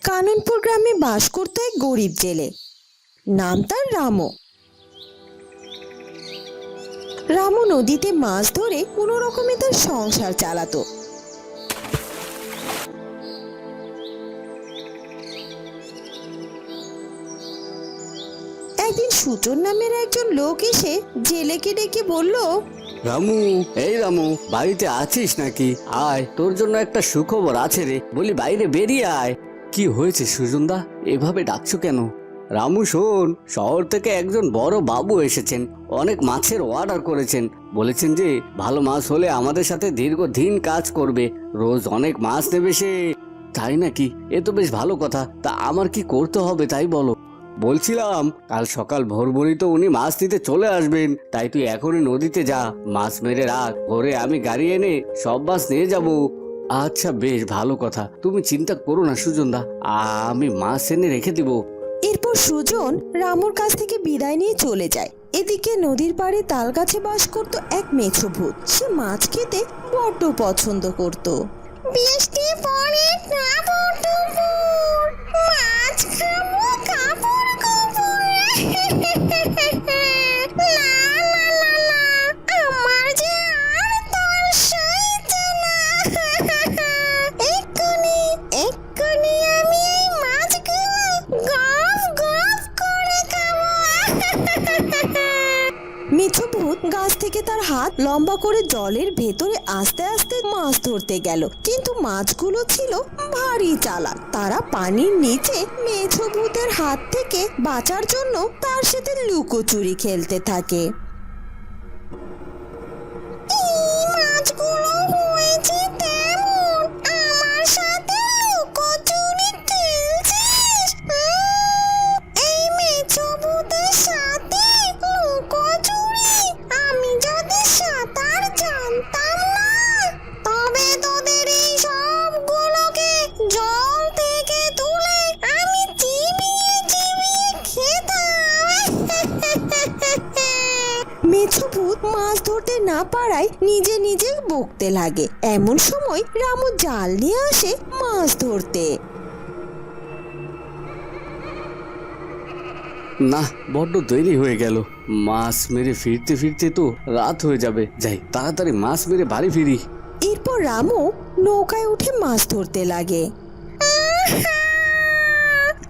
কাননপুর গ্রামে বাস করত এক গরিব জেলে। নাম তার রামু। রামু নদীতে মাছ ধরে কোনো রকমে তার সংসার চালাতো। একদিন সুজন নামের একজন লোক এসে জেলেকে ডেকে বলল, রামু, এই রামু, বাড়িতে আছিস নাকি? আয়, তোর জন্য একটা সুখবর আছে রে। বলি বাইরে বেরিয়ে আয়। কি হয়েছে সুজনদা, এভাবে ডাকছো কেন? রামু শোন, শহর থেকে একজন বড় বাবু এসেছেন, অনেক মাছের অর্ডার করেছেন। বলেছেন যে ভালো মাছ হলে আমাদের সাথে দীর্ঘদিন কাজ করবে, রোজ অনেক মাছ নেবে সে। তাই নাকি? এ তো বেশ ভালো কথা। তা আমার কি করতে হবে তাই বলো। বলছিলাম কাল সকাল ভোরই তো উনি মাছ দিতে চলে আসবেন, তাই তুই এখনই নদীতে যা, মাছ মেরে রাখ, ভোরে আমি গাড়ি এনে সব মাছ নিয়ে যাব। আচ্ছা, বেশ ভালো কথা, তুমি চিন্তা করো না সুজনদা, আমি মাছ এনে রেখে দিব। এরপর সুজন রামুর কাছ থেকে বিদায় নিয়ে চলে যায়। এদিকে নদীর পাড়ে তাল গাছে বাস করত এক মেছো ভূত। সে মাছ খেতে বড্ড পছন্দ করত। বৃষ্টি পড়ে টাপুর টুপুর, মাছ খাবো কাপড় কাপড়। না না না না, আমার যে আর তোর সইছে না। এক্ষুনি এক্ষুনি আমি এই মাছগুলো গপ গপ করে খাবো। মিঠু ভূত গাছ থেকে তার হাত লম্বা করে জলের ভেতরে আস্তে আস্তে মাছ ধরতে গেল, কিন্তু মাছগুলো ছিল ভারী চালাক। তারা পানির নিচে মেছো ভূতের হাত থেকে বাঁচার জন্য তার সাথে লুকোচুরি খেলতে থাকে। মাছগুলো হয়েছে তেমন, আমার সাথে লুকোচুরি খেলছিস? এই মেছো ভূতের সাথে লুকোচুরি? আমি যদি সাঁতার জানতাম না, তবে তোদের এই সবগুলোকে জল থেকে তুলে আমি চিবিয়ে চিবিয়ে খেতাম। মেছো ভূত মাছ ধরতে না পারায় নিজে নিজে বকতে লাগে। এমন সময় রামু জাল নিয়ে আসে মাছ ধরতে। না, বড্ড দেরি হয়ে গেল, মাছ মেরে ফিরতে ফিরতে তো রাত হয়ে যাবে। যাই, তাড়াতাড়ি মাছ মেরে বাড়ি ফিরি। এরপর রামু নৌকায় উঠে মাছ ধরতে লাগে।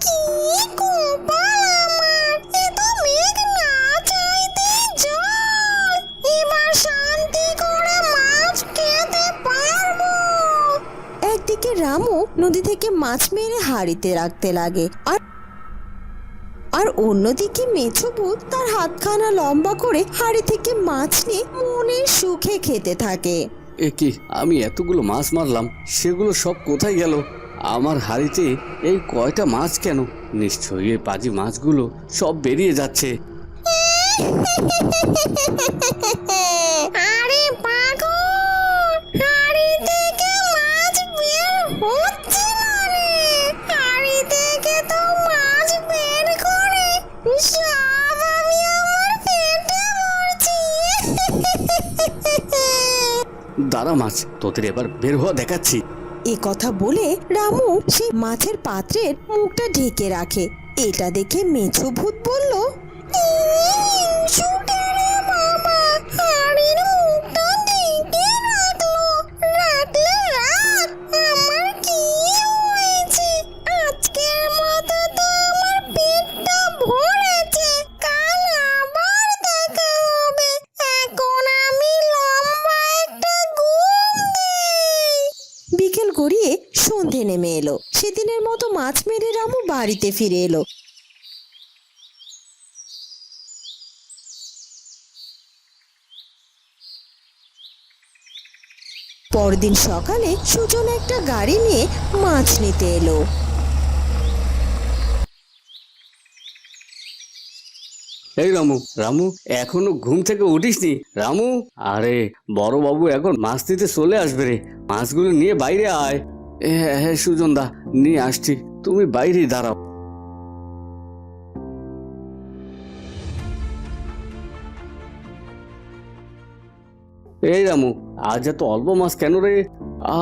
কি কপাল আমার, এ তো মেঘ না চাইতেই জল। এবার শান্তি করে মাছ খেতে পারবো। একদিকে রামু নদী থেকে মাছ মেরে হাঁড়িতে রাখতে লাগে, আর অন্যদিকে মেছো ভূত তার হাতখানা লম্বা করে হাঁড়ি থেকে মাছ নিয়ে মনের সুখে খেতে থাকে। এ কি, আমি এতগুলো মাছ মারলাম, সেগুলো সব কোথায় গেল? আমার হাড়িতে এই কয়টা মাছ কেন? নিশ্চয়ই এই পাজি মাছগুলো সব বেরিয়ে যাচ্ছে। আরে পাগল, হাঁড়ি থেকে মাছ বের হচ্ছে না রে। হাঁড়ি থেকে তো মাছ বের করে সব আমি আমার পেটে ভরছি। দাঁড়া মাছ, তোদের এবার বের হওয়া দেখাচ্ছি। এ কথা বলে রামু সেই মাছের পাত্রের মুখটা ঢেকে রাখে। এটা দেখে মেছো ভূত বলল, বাবা, হাঁড়ির মুখটা ঢেকে রাখলো, রাখলে রাখ, আমার কি হয়েছে? আজকের মতো তো আমার পেটটা ভরেছে, কাল আবার দেখা হবে। এখন আমি লম্বা একটা ঘুম দেই। বিকেল গড়িয়ে সন্ধে নেমে এলো। সেদিনের মতো মাছ মেরে রামু বাড়িতে ফিরে এলো। পরদিন সকালে সুজন একটা গাড়ি নিয়ে মাছ নিতে এলো। এই রামু, রামু, এখনো ঘুম থেকে উঠিসনি? রামু, আরে বড় বাবু এখন মাছ দিতে চলে আসবে রে, মাছগুলো নিয়ে বাইরে আয়। হ্যাঁ হ্যাঁ সুজন দা, নিয়ে আসছি, তুমি বাইরেই দাঁড়াও। এই রামু, আজ এত অল্প মাছ কেন রে?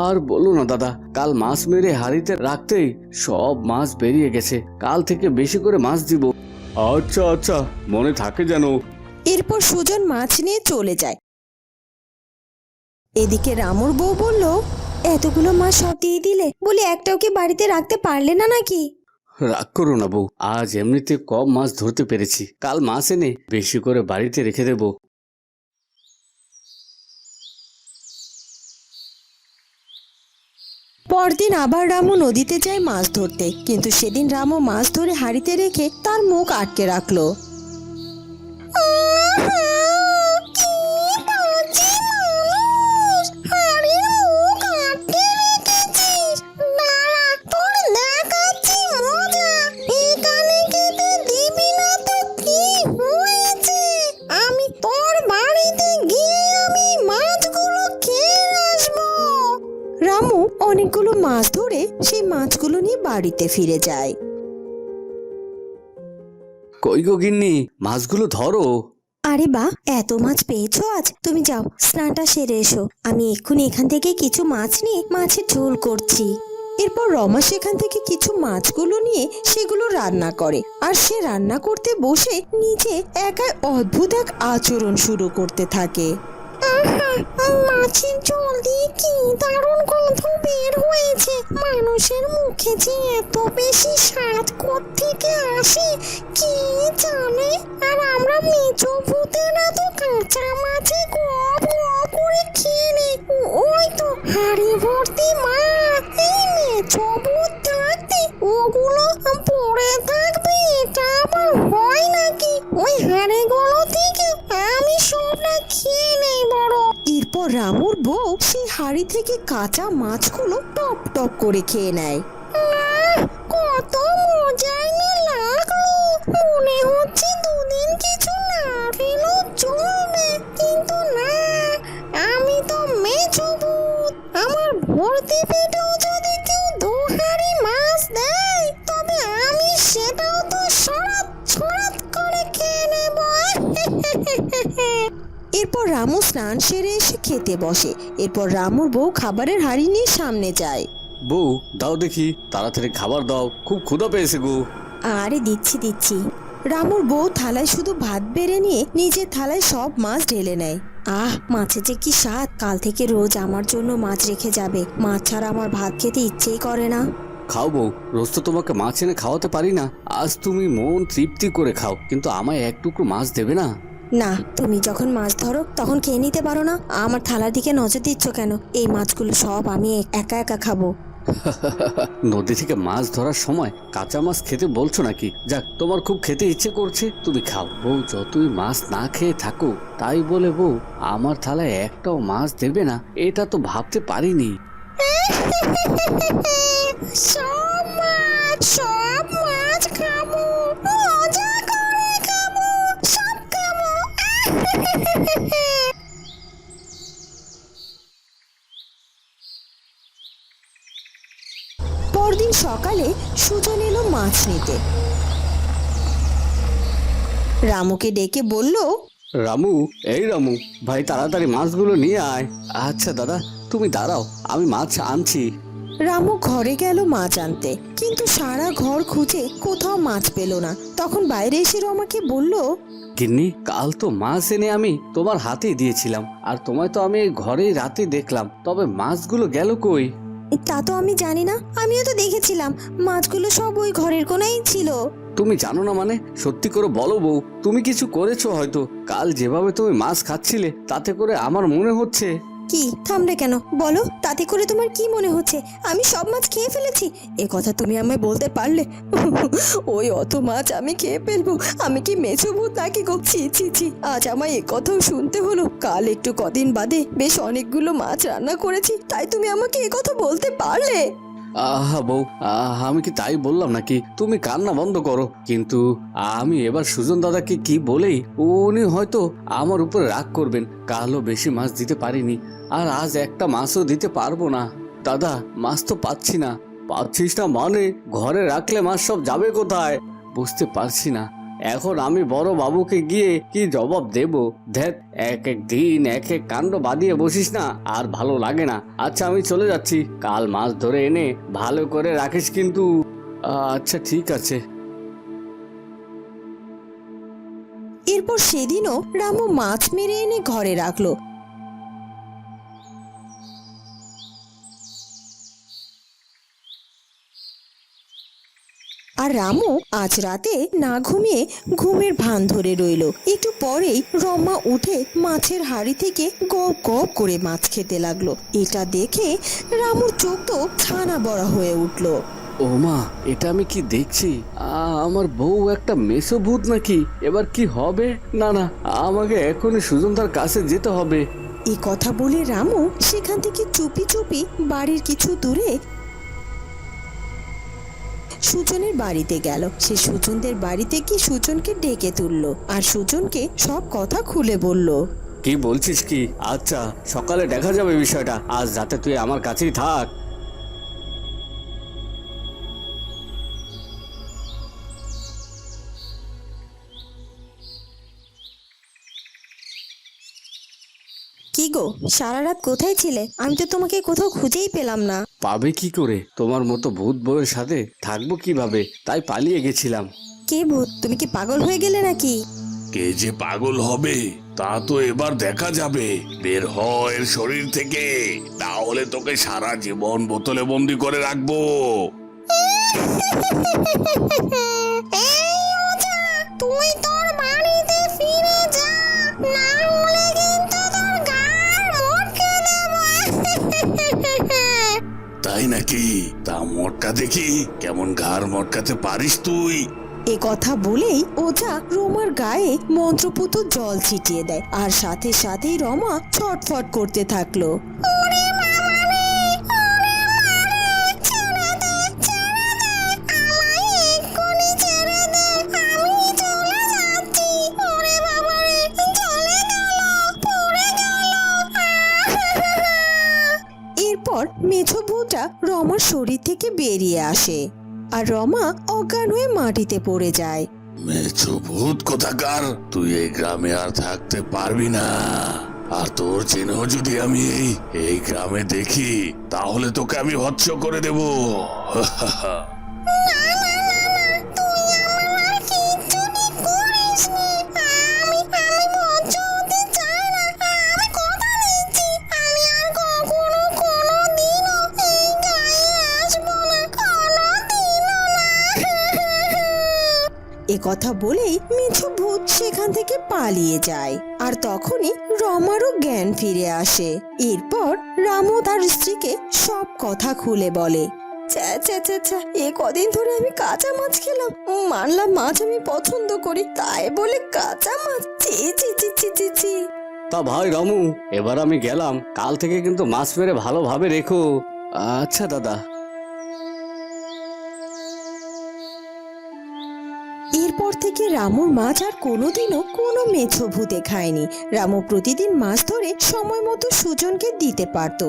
আর বলো না দাদা, কাল মাছ মেরে হাড়িতে রাখতেই সব মাছ বেরিয়ে গেছে। কাল থেকে বেশি করে মাছ দিব। আচ্ছা আচ্ছা, মনে থাকে যেন। এরপর সুজন মাছ নিয়ে চলে যায়। এদিকে রামুর বউ বলল, এতগুলো মাছ সব দিয়ে দিলে, বলি একটাও কি বাড়িতে রাখতে পারলে না নাকি? রাগ করো না বউ, আজ এমনিতে কম মাছ ধরতে পেরেছি, কাল মাছ এনে বেশি করে বাড়িতে রেখে দেবো। পরদিন আবার রামু নদীতে যায় মাছ ধরতে, কিন্তু সেদিন রামু মাছ ধরে হাঁড়িতে রেখে তার মুখ আটকে রাখলো। রামু অনেকগুলো মাছ ধরে সেই মাছগুলো নিয়ে বাড়িতে ফিরে যায়। কই গো গিন্নি, মাছগুলো ধরো। আরে বাহ, এত মাছ পেয়েছো আজ? তুমি যাও, স্নানটা সেরে এসো, আমি এক্ষুনি এখান থেকে কিছু মাছ নিয়ে মাছের ঝোল করছি। এরপর রমা সেখান থেকে কিছু মাছগুলো নিয়ে সেগুলো রান্না করে, আর সে রান্না করতে বসে নিজে একাই অদ্ভুত এক আচরণ শুরু করতে থাকে। মাছের ঝোল দিয়ে কি দারুণ গন্ধ বের হয়েছে। মানুষের মুখে যে এত বেশি স্বাদ কোত্থেকে আসে কি জানে। আর আমরা মেচো ভূতেরা তো কাঁচা মাছে গপ গপ করে খেয়ে নেই। ওই তো হাড়ি ভর্তি মাছ, এই মেচো ভূত থাকতে ওগুলো পড়ে থাকবে, এটা আবার হয় নাকি? ওই হাড়িগুলো থেকে আমি সবটা খেয়ে নেই বড়। এরপর রামুর বউ সেই হাড়ি থেকে কাঁচা মাছগুলো টপ টপ করে খেয়ে নেয়। কত মজাই না লাগলো। মনে হচ্ছে দুদিন কিছু না খেলেও চলবে, কিন্তু না, আমি তো মেছো ভূত। আমার ভর্তি পেটেও যদি কেউ দু হাঁড়ি মাছ দেয়, তবে আমি সেটাও তো সরাত সরাত করে খেয়ে নেব। এরপর রামু স্নান সেরে এসে খেতে বসে। এরপর রামুর বউ খাবারের হাড়ি নিয়ে সামনে যায়। বউ দাও দেখি, তাড়াতাড়ি খাবার দাও, খুব ক্ষুধা পেয়েছে গো। আরে দিচ্ছি দিচ্ছি। রামুর বউ থালায় শুধু ভাত বেড়ে নিয়ে নিজের থালায় সব মাছ ঢেলে নেয়। আহ, মাছের যে কি স্বাদ! কাল থেকে রোজ আমার জন্য মাছ রেখে যাবে, মাছ ছাড়া আমার ভাত খেতে ইচ্ছেই করে না। খাও বউ, রোজ তো তোমাকে মাছ এনে খাওয়াতে পারি না, আজ তুমি মন তৃপ্তি করে খাও, কিন্তু আমায় এক টুকরো মাছ দেবে না? না, তুমি যখন মাছ ধরো তখন খেয়ে নিতে পারো না? আমার থালার দিকে নজর দিচ্ছ কেন? এই মাছগুলো সব আমি একা একা খাবো। নদী থেকে মাছ ধরার সময় কাঁচা মাছ খেতে বলছো নাকি? যাক, তোমার খুব খেতে ইচ্ছে করছে, তুমি খাও। বউ যতই মাছ না খেয়ে থাকো, তাই বলে বউ আমার থালায় একটাও মাছ দেবে না, এটা তো ভাবতে পারিনি। সব মাছ খাবো, মজা করে খাবো, সব খাবো। পরদিন সকালে সুজন এলো মাছ নিতে। রামুকে ডেকে বলল, রামু, এই রামু ভাই, তাড়াতাড়ি মাছগুলো নিয়ে আয়। আচ্ছা দাদা, তুমি দাঁড়াও, আমি মাছ আনছি। রামু ঘরে গেল মাছ আনতে, কিন্তু সারা ঘর খুঁজে কোথাও মাছ পেল না। তখন বাইরে এসে রমাকে বলল, গিন্নি, কাল তো মাছ এনে আমি তোমার হাতেই দিয়েছিলাম, আর তোমায় তো আমি ঘরেই রাতে দেখলাম, তবে মাছগুলো গেল কই? তা তো আমি জানি না, আমিও তো দেখেছিলাম মাছগুলো সব ওই ঘরের কোনায় ছিল। তুমি জানো না মানে? সত্যি করে বলো বউ, তুমি কিছু করেছো হয়তো। কাল যেভাবে তুমি মাছ খাচ্ছিলে, তাতে করে আমার মনে হচ্ছে। কি থামলে কেন? বলো, তাতে করে তোমার কি মনে হচ্ছে? আমি সব মাছ খেয়ে ফেলেছি? এ কথা তুমি আমায় বলতে পারলে? ওই অত মাছ আমি খেয়ে ফেলবো? আমি কি মেছো ভূত নাকি গো? ছি ছি ছি, আজ আমায় এ কথাও শুনতে হলো। কাল একটু কদিন বাদে বেশ অনেকগুলো মাছ রান্না করেছি, তাই তুমি আমাকে এ কথা বলতে পারলে? আহা বউ, আমি কি তাই বললাম নাকি? তুমি কান্না বন্ধ করো। কিন্তু আমি এবার সুজন দাদাকে কি বলেই উনি হয়তো আমার উপরে রাগ করবেন। কালও বেশি মাছ দিতে পারিনি, আর আজ একটা মাছও দিতে পারবো না। দাদা, মাছ তো পাচ্ছি না। পাচ্ছিস না মানে? ঘরে রাখলে মাছ সব যাবে কোথায়? বুঝতে পারছি না। এখন আমি বড় বাবুকে গিয়ে কি জবাব দেব? ধ্যাত, এক এক দিন এক এক কাণ্ড বাঁধিয়ে বসিস না, আর ভালো লাগে না। আচ্ছা আমি চলে যাচ্ছি, কাল মাছ ধরে এনে ভালো করে রাখিস কিন্তু। আচ্ছা ঠিক আছে। এরপর সেদিনও রামু মাছ মেরে এনে ঘরে রাখলো। আর রামু আজ রাতে না ঘুমিয়ে ঘুমের ভান ধরে রইল। একটু পরেই রমা উঠে মাছের হাড়ি থেকে গপ গপ করে মাছ খেতে লাগলো। এটা দেখে রামুর চোখ তো ছানা বড়া হয়ে উঠলো। ও মা, এটা আমি কি দেখছি? আমার বউ একটা মেসো ভূত নাকি? এবার কি হবে? না না, আমাকে এখনই সুজনদার কাছে যেতে হবে। এই কথা বলে রামু সেখান থেকে চুপি চুপি বাড়ির কিছু দূরে সুজনের বাড়িতে গেল। সে সুজনদের বাড়িতে কি সুজনকে ডেকে তুললো আর সুজনকে সব কথা খুলে বলল। কি বলছিস কি? আচ্ছা সকালে দেখা যাবে বিষয়টা, আজ রাতে তুই আমার কাছেই থাক। কি গো, সারা রাত কোথায় ছিলে? আমি তো তোমাকে কোথাও খুঁজেই পেলাম না। পাবে কি করে? তোমার মতো ভূত বউয়ের সাথে থাকবো কিভাবে, তাই পালিয়ে গেছিলাম। কে ভূত? তুমি কি পাগল হয়ে গেলে নাকি? কে যে পাগল হবে তা তো এবার দেখা যাবে। বের হ এর শরীর থেকে, তাহলে তোকে সারা জীবন বোতলে বন্দি করে রাখবো। এই ওঝা, তুই তোর বাড়িতে ফিরে যা, না হলে কিন্তু তোর গাড় মটকে দেব। তাই নাকি? তা মটকা দেখি, কেমন ঘাড় মটকাতে পারিস তুই। এ কথা বলেই ওঝা রমার গায়ে মন্ত্রপুত জল ছিটিয়ে দেয় আর সাথে সাথেই রমা ছটফট করতে থাকলো। ওরে বাবা রে, ওরে মারে, ছেড়ে দে, ছেড়ে দে, আমায় এক্ষুনি ছেড়ে দে, আমি চলে যাচ্ছি। ওরে বাবা রে, চলে গেল, পড়ে গেল। এরপর মেছো ভূতটা রমার শরীর থেকে বেরিয়ে আসে আর রমা অজ্ঞান হয়ে মাটিতে পড়ে যায়। মেছো ভূত কোথাকার, তুই এই গ্রামে আর থাকতে পারবি না। আর তোর চিহ্ন যদি আমি এই গ্রামে দেখি, তাহলে তোকে আমি ভৎস করে দেব। না না না না, তুই আমার আর কিচ্ছুটি করিসনি। আমি ভজ্র হতে চাই না। আমি কথা দিচ্ছি, আমি আর কখনো কোনোদিনও এই গায়ে আসবো না, কোনোদিনও না। এ কথা বলেই মিছু ভূত সেখান থেকে পালিয়ে যায় আর তখনই রমারও জ্ঞান ফিরে আসে। এরপর রামু তার স্ত্রীকে সব কথা খুলে বলে। ছ্যা ছ্যা ছ্যা ছ্যা, এ কদিন ধরে আমি কাঁচা মাছ খেলাম। মানলাম মাছ আমি পছন্দ করি, তাই বলে কাঁচা মাছ, ছি ছি ছি ছি ছি ছি। তা ভাই রামু, এবার আমি গেলাম, কাল থেকে কিন্তু মাছ মেরে ভালোভাবে রেখো। আচ্ছা দাদা। এরপর থেকে রামুর মাছ আর কোনোদিনও কোনো মেছো ভূতে খায়নি। রামু প্রতিদিন মাছ ধরে সময় মতো সুজনকে দিতে পারতো।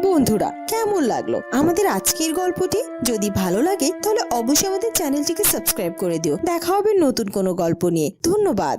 বন্ধুরা, কেমন লাগলো আমাদের আজকের গল্পটি? যদি ভালো লাগে তাহলে অবশ্যই আমাদের চ্যানেলটিকে সাবস্ক্রাইব করে দিও। দেখা হবে নতুন কোনো গল্প নিয়ে। ধন্যবাদ।